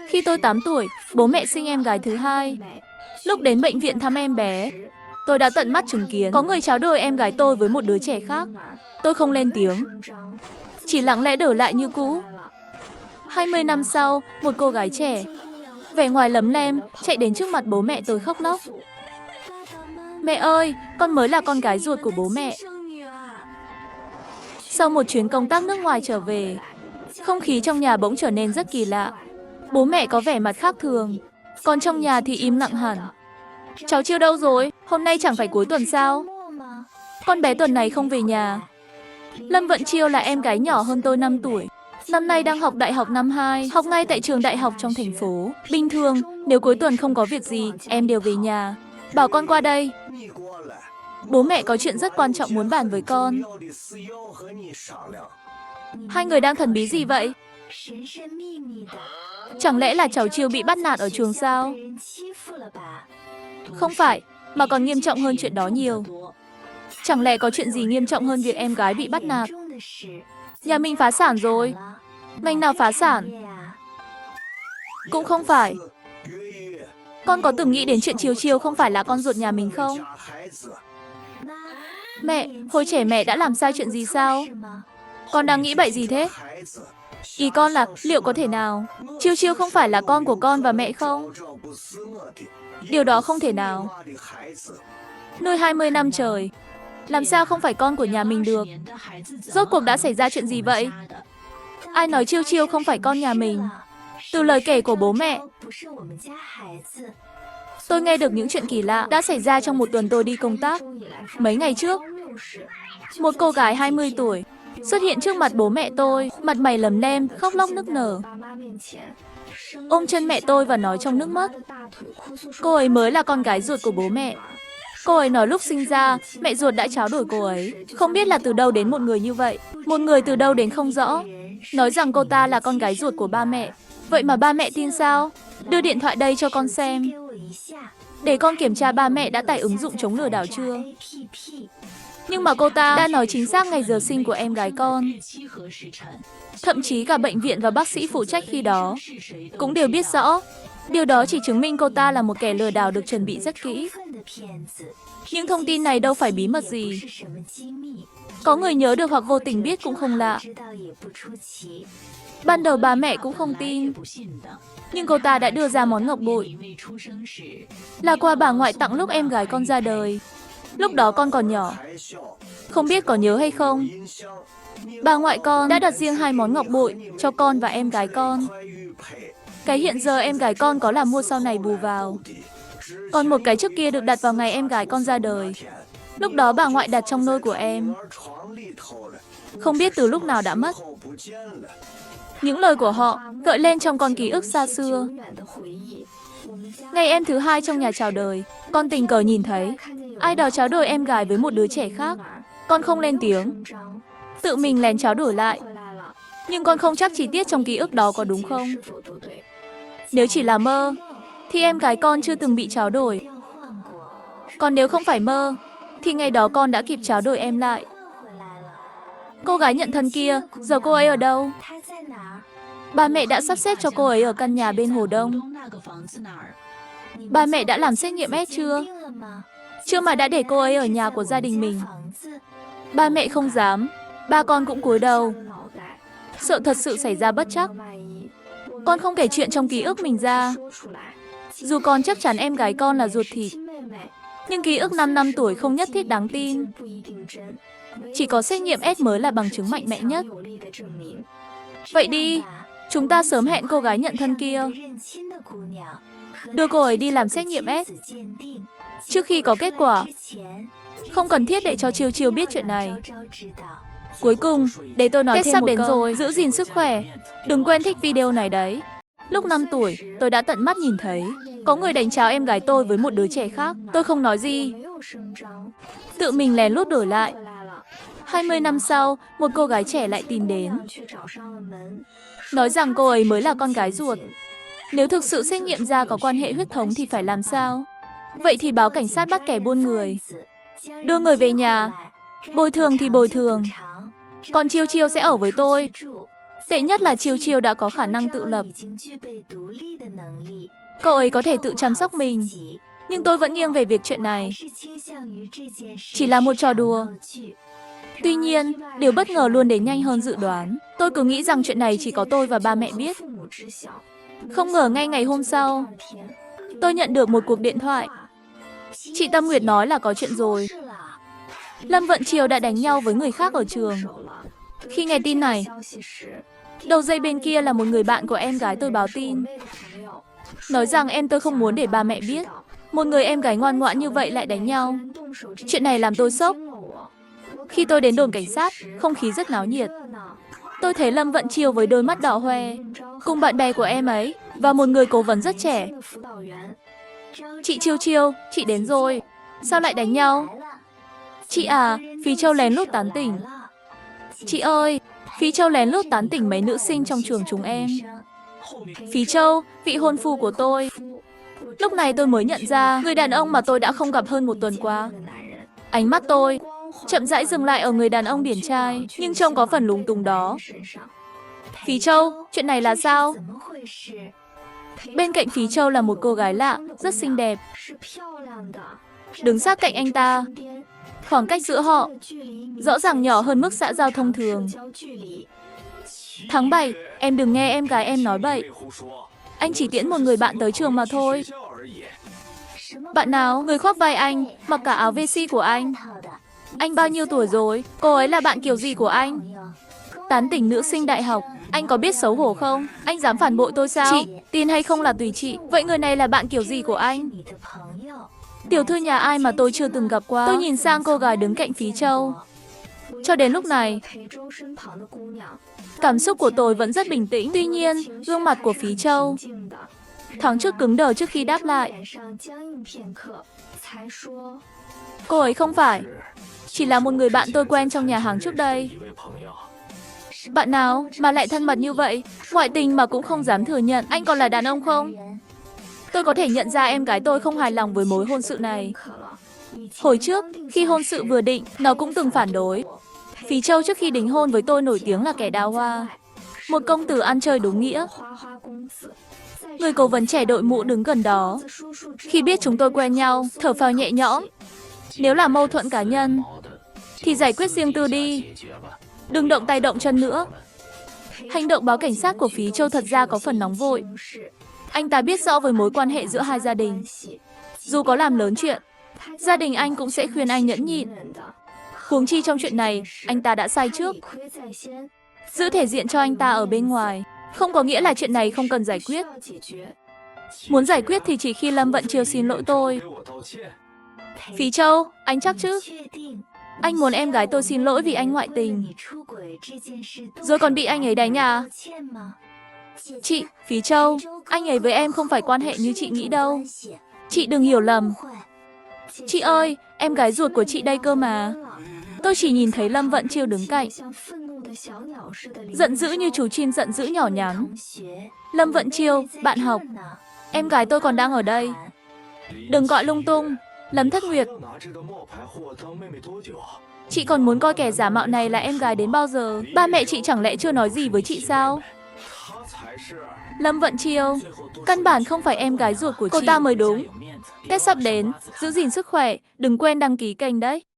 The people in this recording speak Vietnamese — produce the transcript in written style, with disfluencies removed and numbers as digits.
Khi tôi 8 tuổi, bố mẹ sinh em gái thứ hai. Lúc đến bệnh viện thăm em bé, tôi đã tận mắt chứng kiến có người tráo đổi em gái tôi với một đứa trẻ khác. Tôi không lên tiếng, chỉ lặng lẽ đổ lại như cũ. 20 năm sau, một cô gái trẻ, vẻ ngoài lấm lem, chạy đến trước mặt bố mẹ tôi khóc lóc. Mẹ ơi, con mới là con gái ruột của bố mẹ. Sau một chuyến công tác nước ngoài trở về, không khí trong nhà bỗng trở nên rất kỳ lạ. Bố mẹ có vẻ mặt khác thường, còn trong nhà thì im lặng hẳn. Cháu Chiêu đâu rồi? Hôm nay chẳng phải cuối tuần sao? Con bé tuần này không về nhà. Lâm Vận Chiêu là em gái nhỏ hơn tôi 5 tuổi. Năm nay đang học đại học năm 2, học ngay tại trường đại học trong thành phố. Bình thường, nếu cuối tuần không có việc gì, em đều về nhà. Bảo con qua đây. Bố mẹ có chuyện rất quan trọng muốn bàn với con. Hai người đang thần bí gì vậy? Chẳng lẽ là cháu Chiêu bị bắt nạt ở trường sao? Không phải, mà còn nghiêm trọng hơn chuyện đó nhiều. Chẳng lẽ có chuyện gì nghiêm trọng hơn việc em gái bị bắt nạt? Nhà mình phá sản rồi. Ngành nào phá sản? Cũng không phải. Con có từng nghĩ đến chuyện Chiêu Chiêu không phải là con ruột nhà mình không? Mẹ, hồi trẻ mẹ đã làm sai chuyện gì sao? Con đang nghĩ bậy gì thế? Ý con là liệu có thể nào Chiêu Chiêu không phải là con của con và mẹ không? Điều đó không thể nào. Nuôi 20 năm trời, làm sao không phải con của nhà mình được? Rốt cuộc đã xảy ra chuyện gì vậy? Ai nói Chiêu Chiêu không phải con nhà mình? Từ lời kể của bố mẹ, tôi nghe được những chuyện kỳ lạ đã xảy ra trong một tuần tôi đi công tác. Mấy ngày trước, một cô gái 20 tuổi xuất hiện trước mặt bố mẹ tôi, mặt mày lấm lem, khóc lóc nức nở. Ôm chân mẹ tôi và nói trong nước mắt. Cô ấy mới là con gái ruột của bố mẹ. Cô ấy nói lúc sinh ra, mẹ ruột đã tráo đổi cô ấy. Không biết là từ đâu đến một người như vậy. Một người từ đâu đến không rõ. Nói rằng cô ta là con gái ruột của ba mẹ. Vậy mà ba mẹ tin sao? Đưa điện thoại đây cho con xem. Để con kiểm tra ba mẹ đã tải ứng dụng chống lừa đảo chưa. Nhưng mà cô ta đã nói chính xác ngày giờ sinh của em gái con. Thậm chí cả bệnh viện và bác sĩ phụ trách khi đó cũng đều biết rõ. Điều đó chỉ chứng minh cô ta là một kẻ lừa đảo được chuẩn bị rất kỹ. Nhưng thông tin này đâu phải bí mật gì. Có người nhớ được hoặc vô tình biết cũng không lạ. Ban đầu bà mẹ cũng không tin. Nhưng cô ta đã đưa ra món ngọc bội. Là quà bà ngoại tặng lúc em gái con ra đời. Lúc đó con còn nhỏ. Không biết có nhớ hay không? Bà ngoại con đã đặt riêng 2 món ngọc bội cho con và em gái con. Cái hiện giờ em gái con có là mua sau này bù vào. Còn một cái trước kia được đặt vào ngày em gái con ra đời. Lúc đó bà ngoại đặt trong nôi của em. Không biết từ lúc nào đã mất. Những lời của họ gợi lên trong con ký ức xa xưa. Ngày em thứ 2 trong nhà chào đời, con tình cờ nhìn thấy ai đó tráo đổi em gái với một đứa trẻ khác. Con không lên tiếng, tự mình lén tráo đổi lại. Nhưng con không chắc chi tiết trong ký ức đó có đúng không. Nếu chỉ là mơ, thì em gái con chưa từng bị tráo đổi. Còn nếu không phải mơ, thì ngày đó con đã kịp tráo đổi em lại. Cô gái nhận thân kia, giờ cô ấy ở đâu? Ba mẹ đã sắp xếp cho cô ấy ở căn nhà bên Hồ Đông. Ba mẹ đã làm xét nghiệm S chưa? Chưa mà đã để cô ấy ở nhà của gia đình mình. Ba mẹ không dám, ba con cũng cúi đầu. Sợ thật sự xảy ra bất trắc. Con không kể chuyện trong ký ức mình ra. Dù con chắc chắn em gái con là ruột thịt, nhưng ký ức 5 năm tuổi không nhất thiết đáng tin. Chỉ có xét nghiệm S mới là bằng chứng mạnh mẽ nhất. Vậy đi, chúng ta sớm hẹn cô gái nhận thân kia. Đưa cô ấy đi làm xét nghiệm S. Trước khi có kết quả, không cần thiết để cho Chiêu Chiêu biết chuyện này. Cuối cùng, để tôi nói thêm một câu. Rồi, giữ gìn sức khỏe. Đừng quên thích video này đấy. Lúc 5 tuổi, tôi đã tận mắt nhìn thấy có người đánh tráo em gái tôi với một đứa trẻ khác. Tôi không nói gì. Tự mình lén lút đổi lại. 20 năm sau, một cô gái trẻ lại tìm đến. Nói rằng cô ấy mới là con gái ruột. Nếu thực sự xét nghiệm ra có quan hệ huyết thống thì phải làm sao? Vậy thì báo cảnh sát bắt kẻ buôn người. Đưa người về nhà. Bồi thường thì bồi thường. Còn Chiêu Chiêu sẽ ở với tôi. Tệ nhất là Chiêu Chiêu đã có khả năng tự lập. Cậu ấy có thể tự chăm sóc mình. Nhưng tôi vẫn nghiêng về việc chuyện này chỉ là một trò đùa. Tuy nhiên, điều bất ngờ luôn đến nhanh hơn dự đoán. Tôi cứ nghĩ rằng chuyện này chỉ có tôi và ba mẹ biết. Không ngờ ngay ngày hôm sau, tôi nhận được một cuộc điện thoại. Chị Tâm Nguyệt nói là có chuyện rồi. Lâm Vận Chiêu đã đánh nhau với người khác ở trường. Khi nghe tin này, đầu dây bên kia là một người bạn của em gái tôi báo tin. Nói rằng em tôi không muốn để ba mẹ biết. Một người em gái ngoan ngoãn như vậy lại đánh nhau. Chuyện này làm tôi sốc. Khi tôi đến đồn cảnh sát, không khí rất náo nhiệt. Tôi thấy Lâm Vận Chiêu với đôi mắt đỏ hoe, cùng bạn bè của em ấy, và một người cố vấn rất trẻ. Chị Chiêu Chiêu, chị đến rồi. Sao lại đánh nhau? Chị à, Phí Châu lén lút tán tỉnh. Chị ơi, Phí Châu lén lút tán tỉnh mấy nữ sinh trong trường chúng em. Phí Châu, vị hôn phu của tôi. Lúc này tôi mới nhận ra người đàn ông mà tôi đã không gặp hơn một tuần qua. Ánh mắt tôi chậm rãi dừng lại ở người đàn ông điển trai, nhưng trông có phần lúng túng đó. Phí Châu, chuyện này là sao? Bên cạnh Phí Châu là một cô gái lạ, rất xinh đẹp. Đứng sát cạnh anh ta, khoảng cách giữa họ rõ ràng nhỏ hơn mức xã giao thông thường. Tháng 7, em đừng nghe em gái em nói bậy. Anh chỉ tiễn một người bạn tới trường mà thôi. Bạn nào? Người khoác vai anh, mặc cả áo VC của anh. Anh bao nhiêu tuổi rồi? Cô ấy là bạn kiểu gì của anh? Tán tỉnh nữ sinh đại học. Anh có biết xấu hổ không? Anh dám phản bội tôi sao? Chị, tin hay không là tùy chị. Vậy người này là bạn kiểu gì của anh? Tiểu thư nhà ai mà tôi chưa từng gặp qua? Tôi nhìn sang cô gái đứng cạnh Phí Châu. Cho đến lúc này, cảm xúc của tôi vẫn rất bình tĩnh. Tuy nhiên, gương mặt của Phí Châu thoáng chút cứng đờ trước khi đáp lại. Cô ấy không phải, chỉ là một người bạn tôi quen trong nhà hàng trước đây. Bạn nào mà lại thân mật như vậy? Ngoại tình mà cũng không dám thừa nhận. Anh còn là đàn ông không? Tôi có thể nhận ra em gái tôi không hài lòng với mối hôn sự này. Hồi trước, khi hôn sự vừa định, nó cũng từng phản đối. Phí Châu trước khi đính hôn với tôi nổi tiếng là kẻ đào hoa. Một công tử ăn chơi đúng nghĩa. Người cố vấn trẻ đội mũ đứng gần đó. Khi biết chúng tôi quen nhau, thở phào nhẹ nhõm. Nếu là mâu thuẫn cá nhân, thì giải quyết riêng tư đi. Đừng động tay động chân nữa. Hành động báo cảnh sát của Phí Châu thật ra có phần nóng vội. Anh ta biết rõ với mối quan hệ giữa hai gia đình. Dù có làm lớn chuyện, gia đình anh cũng sẽ khuyên anh nhẫn nhịn. Huống chi trong chuyện này, anh ta đã sai trước. Giữ thể diện cho anh ta ở bên ngoài, không có nghĩa là chuyện này không cần giải quyết. Muốn giải quyết thì chỉ khi Lâm Vận Chiêu xin lỗi tôi. Phí Châu, anh chắc chứ? Anh muốn em gái tôi xin lỗi vì anh ngoại tình, rồi còn bị anh ấy đánh à? Chị, Phí Châu, anh ấy với em không phải quan hệ như chị nghĩ đâu. Chị đừng hiểu lầm. Chị ơi, em gái ruột của chị đây cơ mà. Tôi chỉ nhìn thấy Lâm Vận Chiêu đứng cạnh, giận dữ như chú chim giận dữ nhỏ nhắn. Lâm Vận Chiêu, bạn học, em gái tôi còn đang ở đây. Đừng gọi lung tung. Lâm Thất Nguyệt, chị còn muốn coi kẻ giả mạo này là em gái đến bao giờ? Ba mẹ chị chẳng lẽ chưa nói gì với chị sao? Lâm Vận Chiêu, căn bản không phải em gái ruột của chị. Cô ta mới đúng. Tết sắp đến, giữ gìn sức khỏe, đừng quên đăng ký kênh đấy.